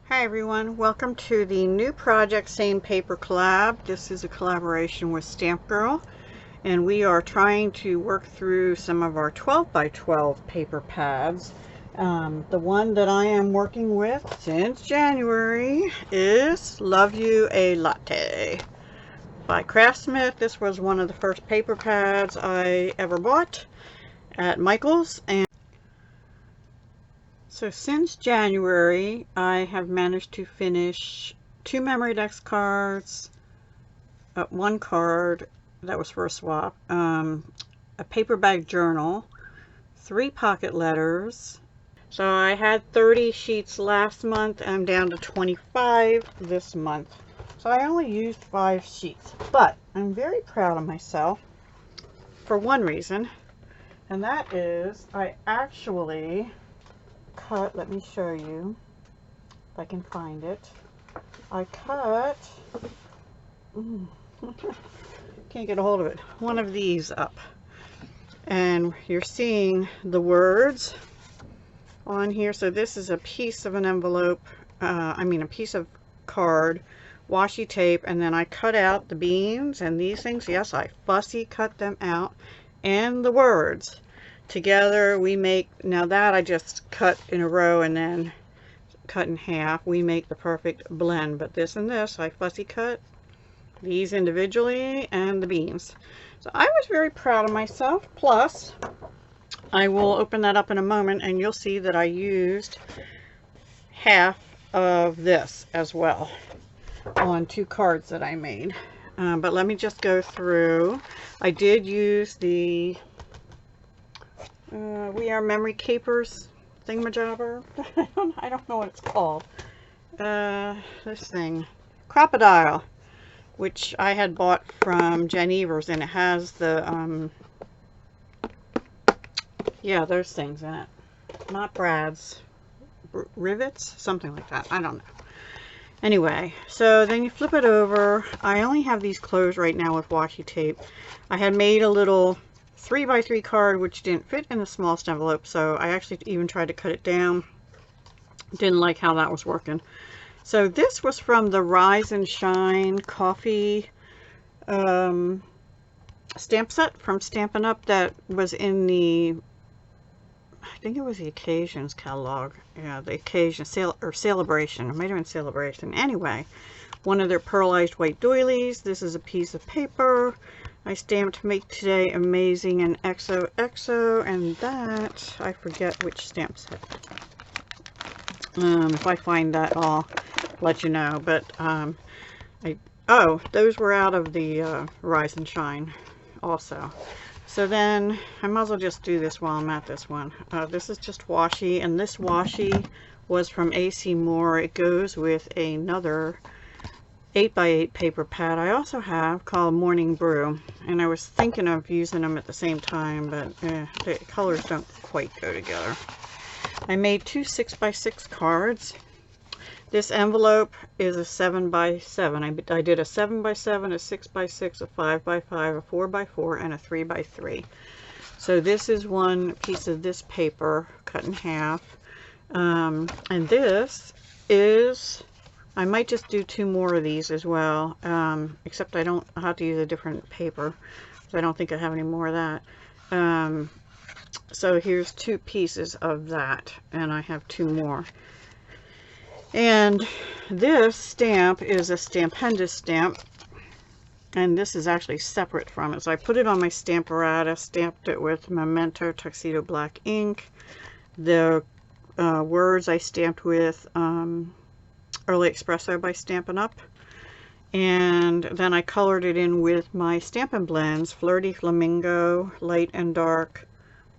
Hi everyone, welcome to the new project Stmpgrl collab. This is a collaboration with Stmpgrl, and we are trying to work through some of our 12 by 12 paper pads. The one that I am working with since January is Love You a Latte by Craftsmith. This was one of the first paper pads I ever bought at Michael's, and so since January, I have managed to finish 2 memory dex cards, 1 card that was for a swap, a paper bag journal, 3 pocket letters. So I had 30 sheets last month. I'm down to 25 this month. So I only used 5 sheets, but I'm very proud of myself for one reason, and that is I actually cut, let me show you if I can find it. I cut, can't get a hold of it, one of these up, and you're seeing the words on here. So this is a piece of an envelope, a piece of card, washi tape, and then I cut out the beans and these things. Yes, I fussy cut them out, and the words. Together we make, now that I just cut in a row and then cut in half, we make the perfect blend. But this and this, I fussy cut these individually and the beans. So I was very proud of myself. Plus, I will open that up in a moment and you'll see that I used half of this as well on 2 cards that I made. But let me just go through. I did use the We Are Memory Capers thingamajobber. I don't know what it's called. This thing, Crocodile, which I had bought from Jen Evers, and it has the yeah, those things in it. Not brads, rivets, something like that. I don't know. Anyway, so then you flip it over. I only have these closed right now with washi tape. I had made a little 3x3 card which didn't fit in the smallest envelope, so I actually even tried to cut it down. Didn't like how that was working. So this was from the Rise and Shine coffee stamp set from Stampin' Up! That was in the, I think it was the Occasions catalog. Yeah, the Occasion Celebration. It might have been Celebration. Anyway, one of their pearlized white doilies. This is a piece of paper I stamped Make Today Amazing and XOXO, and that, I forget which stamp set. If I find that, I'll let you know. But, oh, those were out of the Rise and Shine also. So then, I might as well just do this while I'm at this one. This is just washi, and this washi was from AC Moore. It goes with another 8x8 paper pad I also have called Morning Brew, and I was thinking of using them at the same time, but the colors don't quite go together. I made 2 6x6 cards. This envelope is a 7x7. I did a 7x7, a 6x6, a 5x5, a 4x4, and a 3x3. So this is one piece of this paper cut in half, and this is, I might just do 2 more of these as well, except I'll have to use a different paper, so I don't think I have any more of that. So here's 2 pieces of that, and I have 2 more. And this stamp is a Stupendous stamp, and this is actually separate from it. So I put it on my Stamparatus, stamped it with Memento Tuxedo Black ink. The words I stamped with Early Espresso by Stampin' Up! And then I colored it in with my Stampin' Blends, Flirty Flamingo, Light and Dark,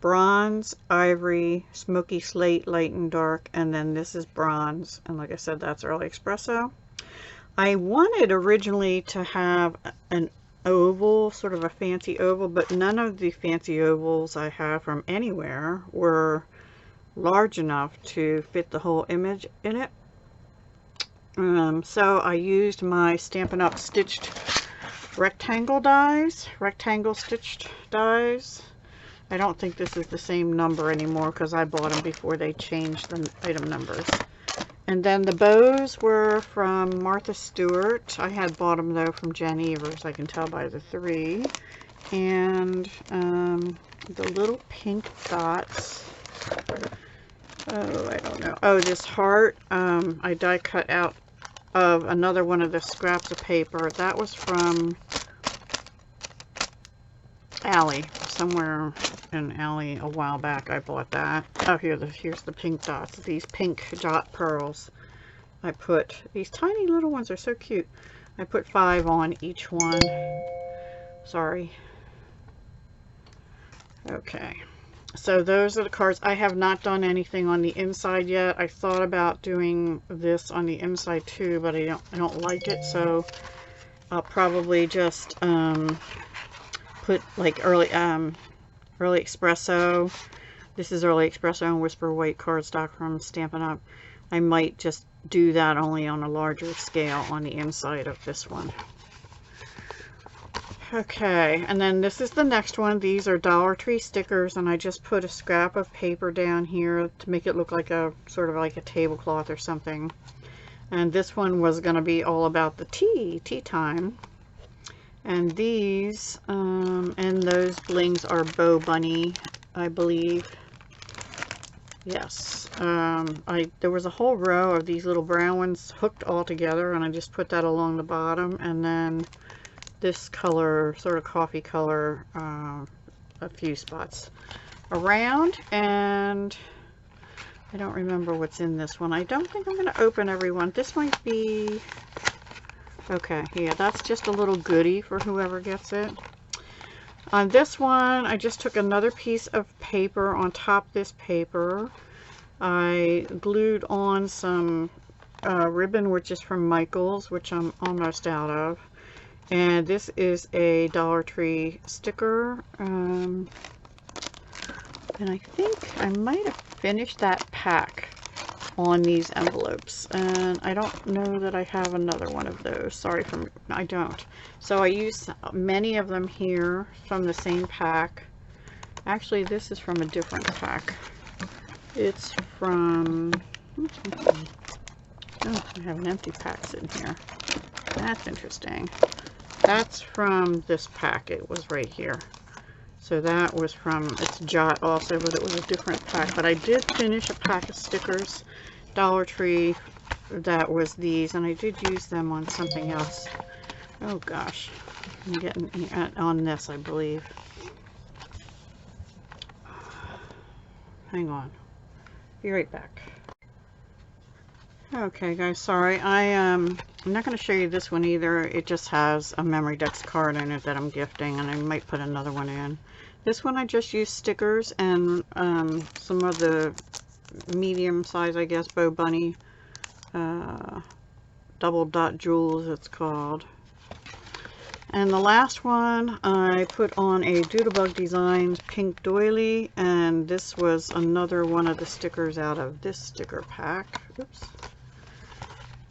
Bronze, Ivory, Smoky Slate, Light and Dark, and then this is Bronze. And like I said, that's Early Espresso. I wanted originally to have an oval, sort of a fancy oval, but none of the fancy ovals I have from anywhere were large enough to fit the whole image in it. So I used my Stampin' Up! Stitched rectangle dies, rectangle stitched dies. I don't think this is the same number anymore because I bought them before they changed the item numbers. And then the bows were from Martha Stewart. I had bought them though from Jen Evers, I can tell by the 3. And the little pink dots. Oh, I don't know. Oh, this heart I die cut out of another one of the scraps of paper. That was from Allie. Somewhere in Allie a while back I bought that. Oh, here's the pink dots. These pink dot pearls. I put, these tiny little ones are so cute. I put 5 on each one. Sorry. Okay. So those are the cards. I have not done anything on the inside yet. I thought about doing this on the inside too, but I don't like it, so I'll probably just put like early espresso. This is early espresso and whisper white cardstock from Stampin' Up. I might just do that only on a larger scale on the inside of this one. Okay, and then this is the next one. These are Dollar Tree stickers, and I just put a scrap of paper down here to make it look like a sort of like a tablecloth or something. And this one was going to be all about the tea time. And these and those blings are Bow Bunny, I believe. Yes. There was a whole row of these little brown ones hooked all together, and I just put that along the bottom, and then this color, sort of coffee color, a few spots around. And I don't remember what's in this one. I don't think I'm going to open every one. This might be okay. Yeah, that's just a little goodie for whoever gets it. On this one, I just took another piece of paper on top of this paper. I glued on some ribbon, which is from Michaels, which I'm almost out of. And this is a Dollar Tree sticker. And I think I might have finished that pack on these envelopes. And I don't know that I have another one of those. Sorry, I don't. So I used many of them here from the same pack. Actually, this is from a different pack. It's from... Oh, I have an empty pack sitting here. That's interesting. That's from this pack. It was right here. So that was from, it's Jot also, but it was a different pack. But I did finish a pack of stickers, Dollar Tree, that was these, and I did use them on something else. Oh gosh, I'm getting on this, I believe. Hang on, be right back. Okay guys, sorry, I'm not going to show you this one either. It just has a Memory Dex card in it that I'm gifting, and I might put another one in. This one I just used stickers and some of the medium size, I guess, Bow Bunny double dot jewels, it's called. And the last one I put on a Doodlebug Designs pink doily, and this was another one of the stickers out of this sticker pack. Oops.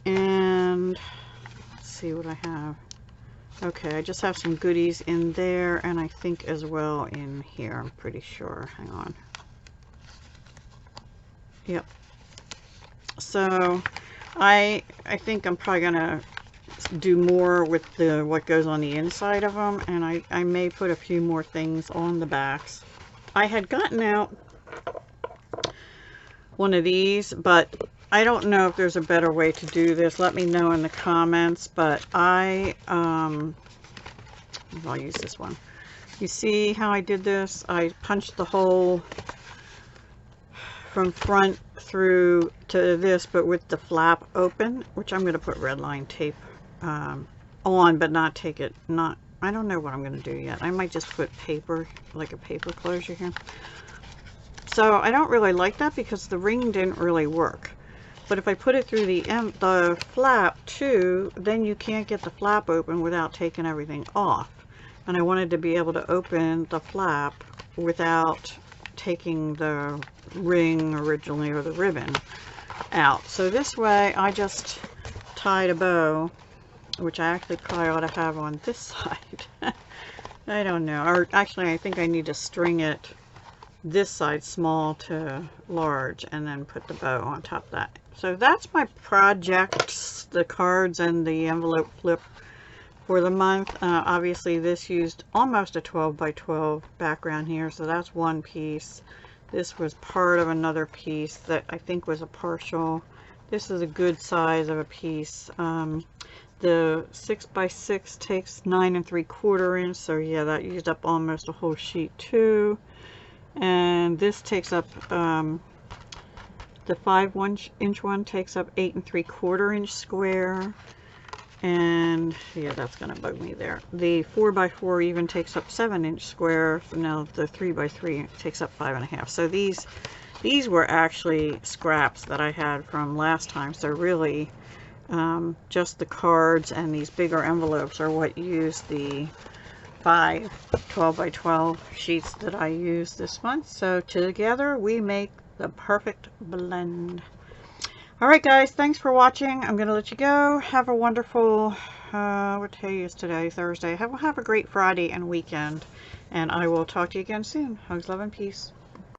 And let's see what I have. Okay, I just have some goodies in there, and I think as well in here, I'm pretty sure. Hang on. Yep. So I think I'm probably gonna do more with what goes on the inside of them, and I may put a few more things on the backs. I had gotten out one of these, but I don't know if there's a better way to do this. Let me know in the comments, but I'll use this one. You see how I did this? I punched the hole from front through to this, but with the flap open, which I'm going to put red line tape on, but not take it, I don't know what I'm going to do yet. I might just put paper, like a paper closure here. So I don't really like that because the ring didn't really work. But if I put it through the flap too, then you can't get the flap open without taking everything off. And I wanted to be able to open the flap without taking the ring originally or the ribbon out. So this way I just tied a bow, which I actually probably ought to have on this side. I don't know. Or actually I think I need to string it this side small to large and then put the bow on top of that. So that's my projects, the cards and the envelope flip for the month. Obviously this used almost a 12 by 12 background here, so that's one piece. This was part of another piece that I think was a partial. This is a good size of a piece. The 6 by 6 takes 9 3/4 inch, so yeah, that used up almost a whole sheet too. And this takes up the 5-inch one takes up 8 3/4 inch square. And yeah, that's gonna bug me there. The 4 by 4 even takes up 7-inch square. So now the 3 by 3 takes up 5.5. So these were actually scraps that I had from last time. So really, just the cards and these bigger envelopes are what used the 5 12 by 12 sheets that I used this month. So together we make the perfect blend. Alright guys, thanks for watching. I'm going to let you go. Have a wonderful, what day is today? Thursday. Have a great Friday and weekend. And I will talk to you again soon. Hugs, love, and peace.